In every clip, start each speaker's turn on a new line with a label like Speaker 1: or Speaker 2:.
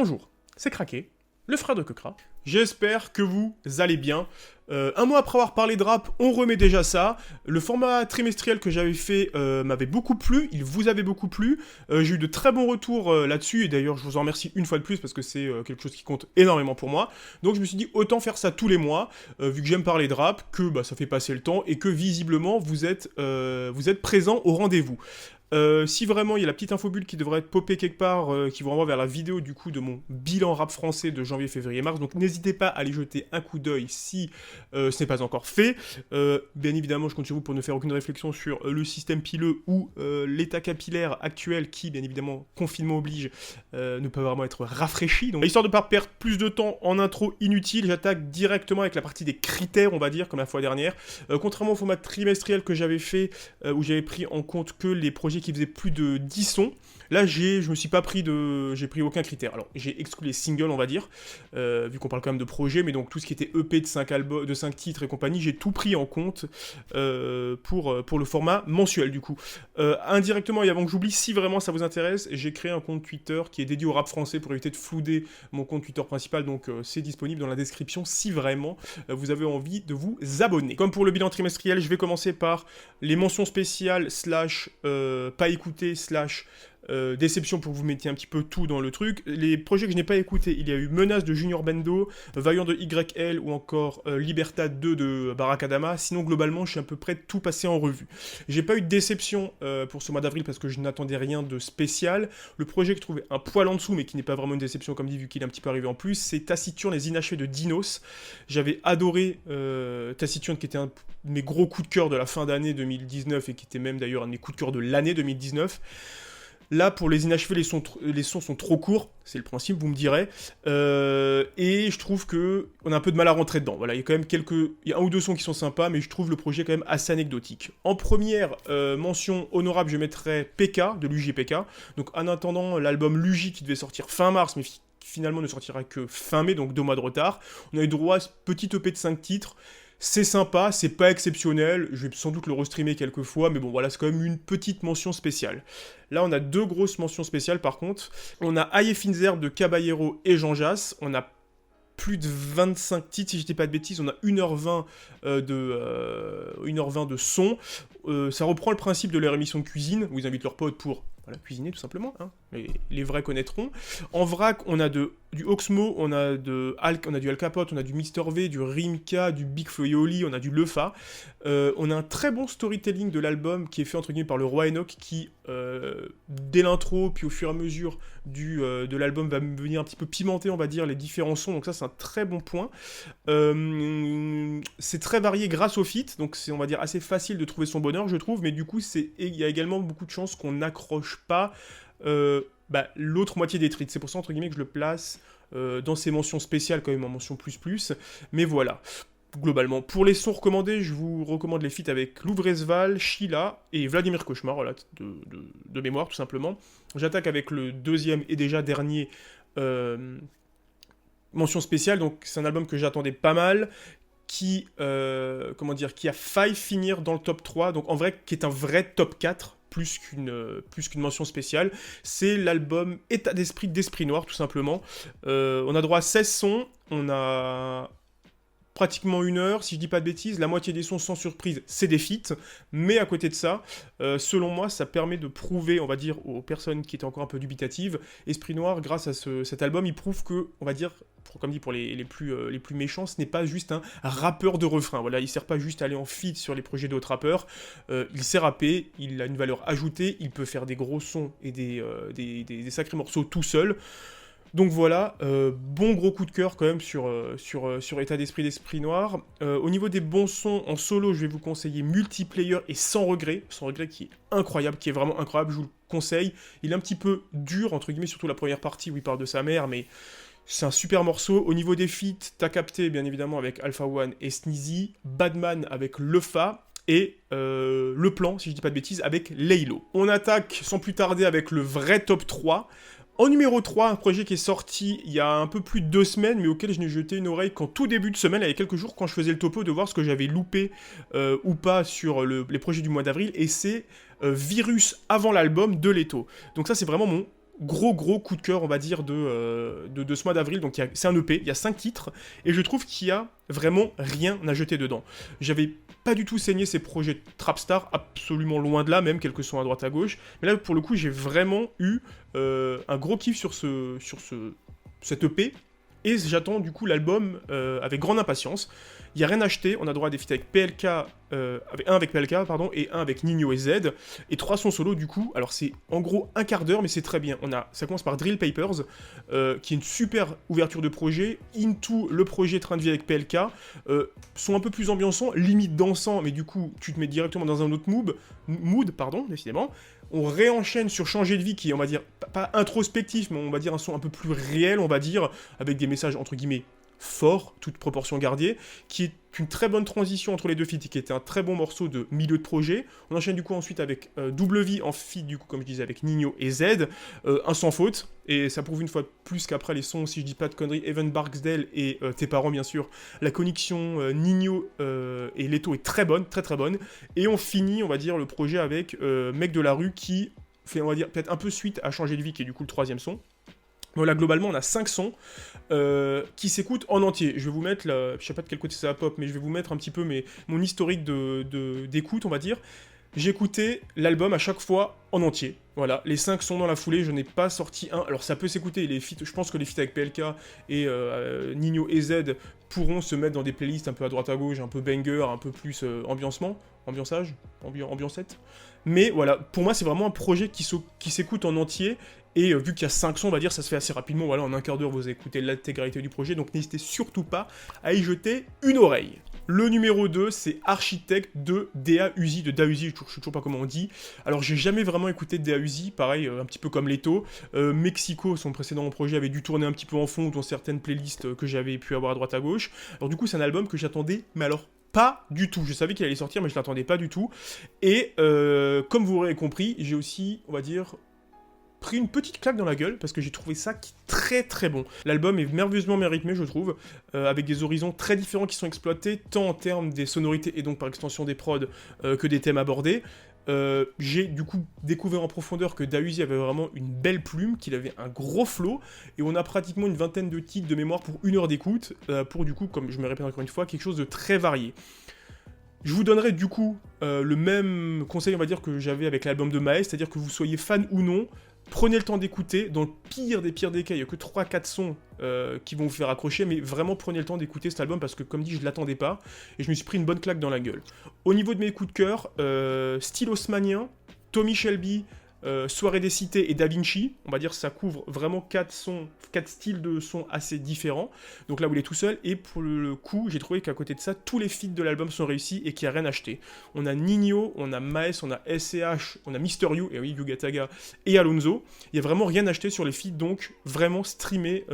Speaker 1: Bonjour, c'est Craqué, le frère de Kekra. J'espère que vous allez bien. Un mois après avoir parlé de rap, on remet déjà ça. Le format trimestriel que j'avais fait m'avait beaucoup plu, il vous avait beaucoup plu. J'ai eu de très bons retours là-dessus, et d'ailleurs je vous en remercie une fois de plus parce que c'est quelque chose qui compte énormément pour moi. Donc je me suis dit autant faire ça tous les mois, vu que j'aime parler de rap, que ça fait passer le temps, et que visiblement vous êtes présents au rendez-vous. Si vraiment il y a la petite infobulle qui devrait être popée quelque part, qui vous renvoie vers la vidéo du coup de mon bilan rap français de janvier, février, mars, donc n'hésitez pas à aller jeter un coup d'œil si ce n'est pas encore fait. Bien évidemment, je compte sur vous pour ne faire aucune réflexion sur le système pileux ou l'état capillaire actuel qui, bien évidemment, confinement oblige, ne peut vraiment être rafraîchi. Donc, histoire de ne pas perdre plus de temps en intro inutile, j'attaque directement avec la partie des critères, on va dire, comme la fois dernière. Contrairement au format trimestriel que j'avais fait, où j'avais pris en compte que les projets qui faisait plus de 10 sons. Là, j'ai pris aucun critère. Alors, j'ai exclu les singles, on va dire, vu qu'on parle quand même de projet, mais donc tout ce qui était EP de 5 albums, de 5 titres et compagnie, j'ai tout pris en compte pour le format mensuel, du coup. Indirectement, et avant que j'oublie, si vraiment ça vous intéresse, j'ai créé un compte Twitter qui est dédié au rap français pour éviter de flouder mon compte Twitter principal, donc c'est disponible dans la description si vraiment vous avez envie de vous abonner. Comme pour le bilan trimestriel, je vais commencer par les mentions spéciales / pas écouté / déception pour que vous mettiez un petit peu tout dans le truc. Les projets que je n'ai pas écoutés, il y a eu Menace de Junior Bendo, Vaillant de YL ou encore Libertad 2 de Barakadama. Sinon, globalement, je suis à peu près tout passé en revue. J'ai pas eu de déception pour ce mois d'avril parce que je n'attendais rien de spécial. Le projet que je trouvais un poil en dessous, mais qui n'est pas vraiment une déception comme dit, vu qu'il est un petit peu arrivé en plus, c'est Taciturne, les inachevés de Dinos. J'avais adoré Taciturne, qui était un de mes gros coups de cœur de la fin d'année 2019 et qui était même d'ailleurs un de mes coups de cœur de l'année 2019. Là, pour les inachevés, les sons sont trop courts, c'est le principe, vous me direz, et je trouve que on a un peu de mal à rentrer dedans. Voilà, il y a quand même il y a un ou deux sons qui sont sympas, mais je trouve le projet quand même assez anecdotique. En première mention honorable, je mettrais PK, de l'UJPK. Donc en attendant l'album Luigi qui devait sortir fin mars, mais finalement ne sortira que fin mai, donc 2 mois de retard. On a eu droit à ce petit EP de 5 titres. C'est sympa, c'est pas exceptionnel, je vais sans doute le restreamer quelques fois, mais bon voilà, c'est quand même une petite mention spéciale. Là, on a 2 grosses mentions spéciales par contre. On a Aye Finzer de Caballero et Jean Jass, on a plus de 25 titres, si je dis pas de bêtises, on a 1h20 de son. Ça reprend le principe de leur émission de cuisine, où ils invitent leurs potes pour cuisiner tout simplement, hein. Les vrais connaîtront. En vrac, on a du Oxmo, on a du Al Capote, on a du Mister V, du Rimka, du Big Flo et Oli, on a du Lefa. On a un très bon storytelling de l'album qui est fait entre guillemets par le Roi Enoch qui, dès l'intro, puis au fur et à mesure de l'album, va venir un petit peu pimenter, on va dire, les différents sons. Donc ça, c'est un très bon point. C'est très varié grâce au feat, donc c'est, on va dire, assez facile de trouver son bonheur, je trouve, mais du coup, il y a également beaucoup de chances qu'on n'accroche pas l'autre moitié des titres. C'est pour ça, entre guillemets, que je le place dans ces mentions spéciales, quand même, en mention plus, mais voilà. Globalement, pour les sons recommandés, je vous recommande les feats avec Louvrezval, Sheila et Vladimir Cauchemar, voilà, de mémoire, tout simplement. J'attaque avec le deuxième et déjà dernier mention spéciale, donc c'est un album que j'attendais pas mal, qui a failli finir dans le top 3, donc en vrai, qui est un vrai top 4, plus qu'une mention spéciale. C'est l'album État d'Esprit Noir, tout simplement. On a droit à 16 sons, on a pratiquement 1 heure, si je dis pas de bêtises, la moitié des sons sans surprise, c'est des feats, mais à côté de ça, selon moi, ça permet de prouver, on va dire, aux personnes qui étaient encore un peu dubitatives, Esprit Noir, grâce à cet album, il prouve que, on va dire, comme dit pour les plus méchants, ce n'est pas juste un rappeur de refrain, voilà, il sert pas juste à aller en feat sur les projets d'autres rappeurs, il sait rapper, il a une valeur ajoutée, il peut faire des gros sons et des sacrés morceaux tout seul. Donc voilà, bon gros coup de cœur quand même sur État d'Esprit Noir. Au niveau des bons sons en solo, je vais vous conseiller Multiplayer et Sans Regret qui est incroyable, qui est vraiment incroyable, je vous le conseille. Il est un petit peu dur, entre guillemets, surtout la première partie où il parle de sa mère, mais c'est un super morceau. Au niveau des feats, t'as capté bien évidemment avec Alpha One et Sneezy, Badman avec Lefa, et Le Plan, si je dis pas de bêtises, avec Laylo. On attaque sans plus tarder avec le vrai top 3. En numéro 3, un projet qui est sorti il y a un peu plus de 2 semaines, mais auquel je n'ai jeté une oreille qu'en tout début de semaine, il y a quelques jours, quand je faisais le topo, de voir ce que j'avais loupé ou pas sur les projets du mois d'avril, et c'est Virus avant l'album de Leto. Donc ça, c'est vraiment mon gros coup de cœur, on va dire, de ce mois d'avril. Donc c'est un EP, il y a 5 titres, et je trouve qu'il y a vraiment rien à jeter dedans. J'avais pas du tout saigné ces projets Trapstar, absolument loin de là, même quelques sons à droite à gauche. Mais là, pour le coup, j'ai vraiment eu un gros kiff sur cet EP. Et j'attends du coup l'album avec grande impatience. Il n'y a rien acheté, on a droit à des feats avec PLK, avec PLK, pardon, et un avec Nino et Z, et 3 sons solo du coup. Alors c'est en gros un quart d'heure, mais c'est très bien. Ça commence par Drill Papers, qui est une super ouverture de projet. Into, le projet Train de vie avec PLK, sont un peu plus ambiançants, limite dansants, mais du coup tu te mets directement dans un autre mood, décidément. On réenchaîne sur Changer de vie, qui est, on va dire, pas introspectif, mais on va dire un son un peu plus réel, on va dire, avec des messages, entre guillemets, forts, toute proportion gardée, qui est une très bonne transition entre les deux feats, qui était un très bon morceau de milieu de projet. On enchaîne du coup ensuite avec Double Vie en feat, du coup, comme je disais, avec Nino et Z, un sans faute, et ça prouve une fois de plus qu'après les sons, si je dis pas de conneries, Evan Barksdale et Tes parents, bien sûr, la connexion Nino et Leto est très bonne, très bonne, et on finit, on va dire, le projet avec Mec de la rue, qui fait, on va dire, peut-être un peu suite à Changer de vie, qui est du coup le 3e son. Voilà, globalement, on a 5 sons qui s'écoutent en entier. Je vais vous mettre, je sais pas de quel côté ça va pop, mais je vais vous mettre un petit peu mon historique d'écoute, on va dire. J'ai écouté l'album à chaque fois en entier. Voilà, les 5 sont dans la foulée, je n'ai pas sorti un. Alors ça peut s'écouter, je pense que les feats avec PLK et Nino et Z pourront se mettre dans des playlists un peu à droite à gauche, un peu banger, un peu plus ambiancette. Mais voilà, pour moi c'est vraiment un projet qui s'écoute en entier. Et vu qu'il y a 5 sons, on va dire, ça se fait assez rapidement. Voilà, en un quart d'heure, vous avez écouté l'intégralité du projet. Donc n'hésitez surtout pas à y jeter une oreille. Le numéro 2, c'est Architecte de D.A. Uzi, je sais toujours pas comment on dit. Alors j'ai jamais vraiment écouté D.A. Uzi, pareil, un petit peu comme Leto. Mexico, son précédent projet, avait dû tourner un petit peu en fond dans certaines playlists que j'avais pu avoir à droite à gauche. Alors du coup, c'est un album que j'attendais, mais alors pas du tout. Je savais qu'il allait sortir, mais je l'attendais pas du tout. Et comme vous l'aurez compris, j'ai aussi, on va dire, pris une petite claque dans la gueule parce que j'ai trouvé ça très bon. L'album est merveilleusement bien rythmé, je trouve, avec des horizons très différents qui sont exploités, tant en termes des sonorités et donc par extension des prods que des thèmes abordés. J'ai du coup découvert en profondeur que D.A. Uzi avait vraiment une belle plume, qu'il avait un gros flow, et on a pratiquement une vingtaine de titres de mémoire pour 1 heure d'écoute, pour du coup, comme je me répète encore une fois, quelque chose de très varié. Je vous donnerai du coup le même conseil, on va dire, que j'avais avec l'album de Maes, c'est-à-dire que vous soyez fan ou non, prenez le temps d'écouter. Dans le pire des cas, il n'y a que 3-4 sons qui vont vous faire accrocher, mais vraiment prenez le temps d'écouter cet album parce que, comme dit, je ne l'attendais pas et je me suis pris une bonne claque dans la gueule. Au niveau de mes coups de cœur, style haussmannien, Tommy Shelby, Soirée des Cités et Da Vinci, on va dire ça couvre vraiment 4 styles de sons assez différents, donc là où il est tout seul, et pour le coup j'ai trouvé qu'à côté de ça tous les feats de l'album sont réussis et qu'il n'y a rien acheté. On a Nino, on a Maes, on a SCH, on a Mr. You, et oui Yugataga et Alonso, il n'y a vraiment rien acheté sur les feats, donc vraiment streamer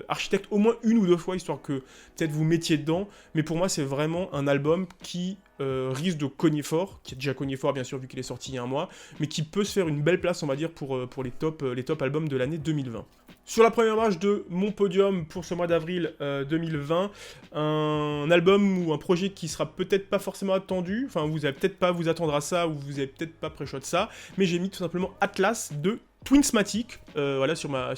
Speaker 1: Architecte au moins 1 ou 2 fois histoire que peut-être vous mettiez dedans, mais pour moi c'est vraiment un album qui risque de cogner fort, qui a déjà cogné fort bien sûr vu qu'il est sorti il y a un mois, mais qui peut se faire une belle place on va dire pour les top albums de l'année 2020. Sur la première marche de mon podium pour ce mois d'avril 2020, un album ou un projet qui sera peut-être pas forcément attendu, enfin vous allez peut-être pas vous attendre à ça ou vous avez peut-être pas pré-shot ça, mais j'ai mis tout simplement Atlas de Twinsmatic, voilà, sur ma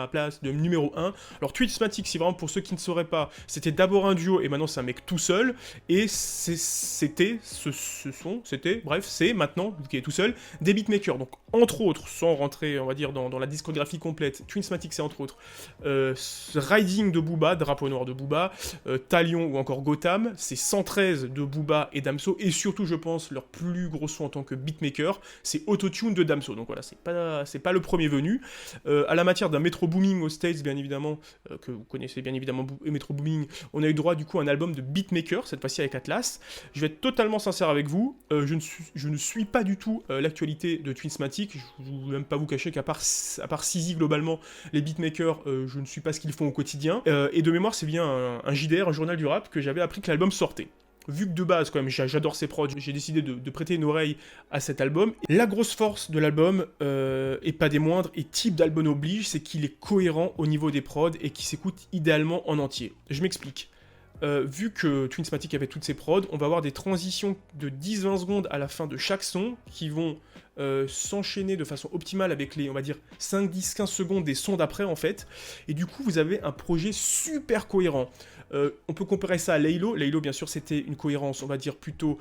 Speaker 1: place de numéro 1. Alors Twinsmatic, si vraiment pour ceux qui ne sauraient pas, c'était d'abord un duo et maintenant c'est un mec tout seul, et c'est maintenant, vu qu'il est tout seul, des beatmakers. Donc entre autres, sans rentrer on va dire dans la discographie complète, Twinsmatic c'est entre autres Riding de Booba, Drapeau Noir de Booba, Talion ou encore Gotham, c'est 113 de Booba et Damso, et surtout je pense leur plus gros son en tant que beatmaker, c'est Autotune de Damso. Donc voilà, c'est pas le premier venu. À la matière d'un Metro Booming aux States, bien évidemment, que vous connaissez bien évidemment Metro Booming, on a eu droit du coup à un album de beatmaker, cette fois-ci avec Atlas. Je vais être totalement sincère avec vous, je ne suis pas du tout l'actualité de Twinsmatic, je ne vais même pas vous cacher qu'à part Sizi globalement, les beatmakers, je ne suis pas ce qu'ils font au quotidien, et de mémoire c'est bien un JDR, un journal du rap, que j'avais appris que l'album sortait. Vu que de base, quand même, j'adore ses prods, j'ai décidé de prêter une oreille à cet album. La grosse force de l'album, et pas des moindres, et type d'album oblige, c'est qu'il est cohérent au niveau des prods et qu'il s'écoute idéalement en entier. Je m'explique. vu que Twinsmatic avait toutes ses prods, on va avoir des transitions de 10-20 secondes à la fin de chaque son qui vont s'enchaîner de façon optimale avec les, on va dire, 5, 10, 15 secondes des sons d'après en fait. Et du coup, vous avez un projet super cohérent. On peut comparer ça à Laylo. Laylo, bien sûr, c'était une cohérence, on va dire, plutôt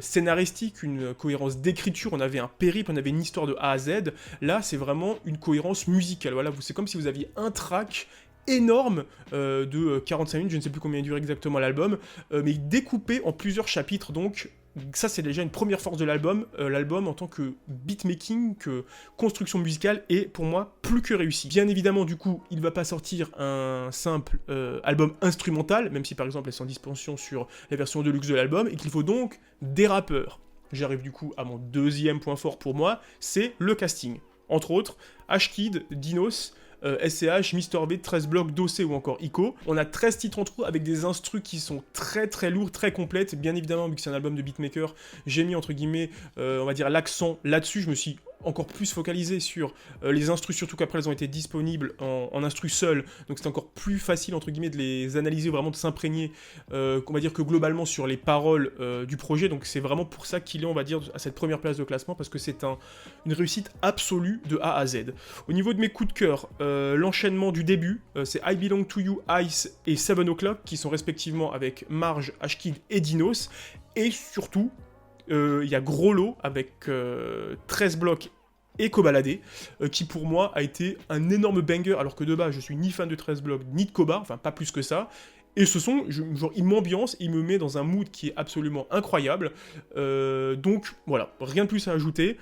Speaker 1: scénaristique, une cohérence d'écriture. On avait un périple, on avait une histoire de A à Z. Là, c'est vraiment une cohérence musicale. Voilà, c'est comme si vous aviez un track énorme de 45 minutes, je ne sais plus combien dure exactement l'album, mais découpé en plusieurs chapitres, donc ça c'est déjà une première force de l'album. L'album en tant que beatmaking, que construction musicale est pour moi plus que réussi. Bien évidemment du coup il va pas sortir un simple album instrumental, même si par exemple elles sont en disponibles sur la version deluxe de l'album, et qu'il faut donc des rappeurs. J'arrive du coup à mon deuxième point fort pour moi, c'est le casting. Entre autres, Ashkid, Dinos, SCH, Mr. B, 13 blocs, Dossé ou encore Ico. On a 13 titres en tout avec des instrus qui sont très très lourds, très complètes. Bien évidemment, vu que c'est un album de beatmaker, j'ai mis entre guillemets, on va dire l'accent là-dessus. Je me suis encore plus focalisé sur les instrus, surtout qu'après elles ont été disponibles en instru seul, donc c'est encore plus facile entre guillemets de les analyser, vraiment de s'imprégner, on va dire que globalement sur les paroles du projet, donc c'est vraiment pour ça qu'il est, on va dire, à cette première place de classement, parce que c'est une réussite absolue de A à Z. Au niveau de mes coups de cœur, l'enchaînement du début, c'est I Belong to You, Ice et 7 O'Clock, qui sont respectivement avec Marge, Ashkid et Dinos, et surtout, il y a Gros Lot avec 13 blocs et Kobalade, qui pour moi a été un énorme banger, alors que de base je suis ni fan de 13 blocs ni de Koba, enfin pas plus que ça. Et ce son, genre, il m'ambiance, il me met dans un mood qui est absolument incroyable. Donc voilà, rien de plus à ajouter.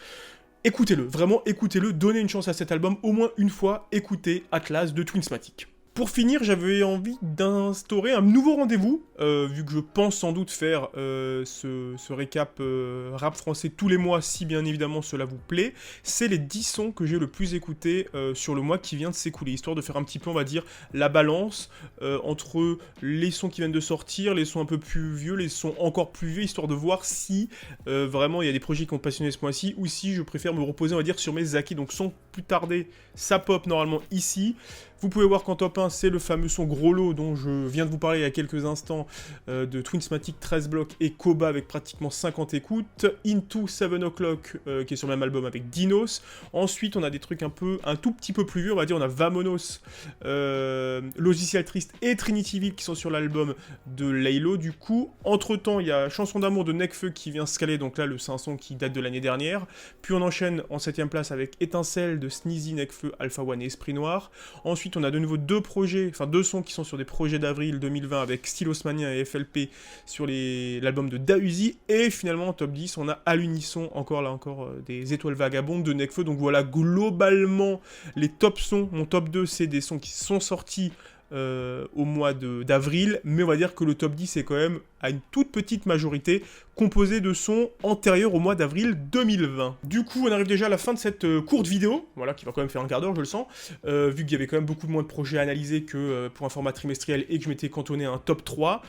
Speaker 1: Écoutez-le, vraiment écoutez-le, donnez une chance à cet album, au moins une fois, écoutez Atlas de Twinsmatic. Pour finir, j'avais envie d'instaurer un nouveau rendez-vous, vu que je pense sans doute faire ce récap rap français tous les mois, si bien évidemment cela vous plaît. C'est les 10 sons que j'ai le plus écoutés sur le mois qui vient de s'écouler, histoire de faire un petit peu, on va dire, la balance entre les sons qui viennent de sortir, les sons un peu plus vieux, les sons encore plus vieux, histoire de voir si vraiment il y a des projets qui ont passionné ce mois-ci, ou si je préfère me reposer, on va dire, sur mes acquis. Donc sans plus tarder, ça pop normalement ici. Vous pouvez voir qu'en top 1, c'est le fameux son Gros Lot dont je viens de vous parler il y a quelques instants, de Twinsmatic 13 blocs et Koba avec pratiquement 50 écoutes. Into 7 O'Clock qui est sur le même album avec Dinos. Ensuite, on a des trucs un tout petit peu plus vieux, on va dire. On a Vamonos, Logiciel Triste et Trinityville qui sont sur l'album de Laylo. Du coup, entre-temps, il y a Chanson d'amour de Nekfeu qui vient se caler. Donc là, c'est un son qui date de l'année dernière. Puis on enchaîne en 7ème place avec Étincelle de Sneezy, Nekfeu, Alpha One et Esprit Noir. Ensuite, on a de nouveau deux sons qui sont sur des projets d'avril 2020 avec Stylosmania et FLP sur l'album de Dausi. Et finalement, en top 10, on a À l'unisson, encore des étoiles vagabondes de Nekfeu. Donc voilà, globalement, les top sons, mon top 2, c'est des sons qui sont sortis au mois d'avril, mais on va dire que le top 10 est quand même à une toute petite majorité composé de sons antérieurs au mois d'avril 2020. Du coup, on arrive déjà à la fin de cette courte vidéo, voilà, qui va quand même faire un quart d'heure, je le sens, vu qu'il y avait quand même beaucoup moins de projets à analyser que pour un format trimestriel et que je m'étais cantonné à un top 3.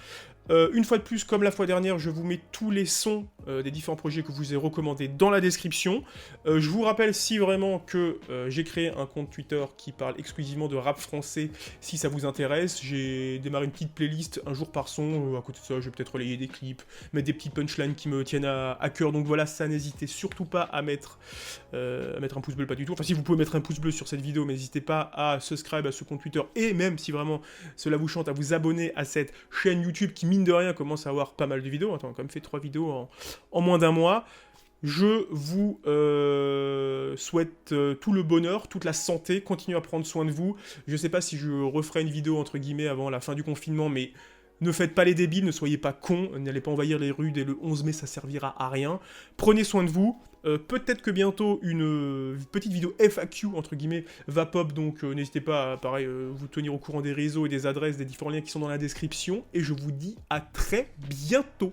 Speaker 1: Une fois de plus, comme la fois dernière, je vous mets tous les sons des différents projets que je vous ai recommandés dans la description. Je vous rappelle si vraiment que j'ai créé un compte Twitter qui parle exclusivement de rap français, si ça vous intéresse. J'ai démarré une petite playlist un jour par son. À côté de ça, je vais peut-être relayer des clips, mettre des petites punchlines qui me tiennent à cœur. Donc voilà, ça, n'hésitez surtout pas à mettre un pouce bleu, pas du tout. Enfin, si vous pouvez mettre un pouce bleu sur cette vidéo, mais n'hésitez pas à subscribe à ce compte Twitter. Et même si vraiment cela vous chante, à vous abonner à cette chaîne YouTube qui, mine de rien, commence à avoir pas mal de vidéos. Attends, on a quand même fait 3 vidéos en moins d'un mois. Je vous souhaite tout le bonheur, toute la santé, continuez à prendre soin de vous. Je sais pas si je referai une vidéo entre guillemets avant la fin du confinement, mais ne faites pas les débiles, ne soyez pas cons, n'allez pas envahir les rues dès le 11 mai, ça servira à rien. Prenez soin de vous. Peut-être que bientôt une petite vidéo FAQ entre guillemets va pop, donc n'hésitez pas à vous tenir au courant des réseaux et des adresses des différents liens qui sont dans la description, et je vous dis à très bientôt.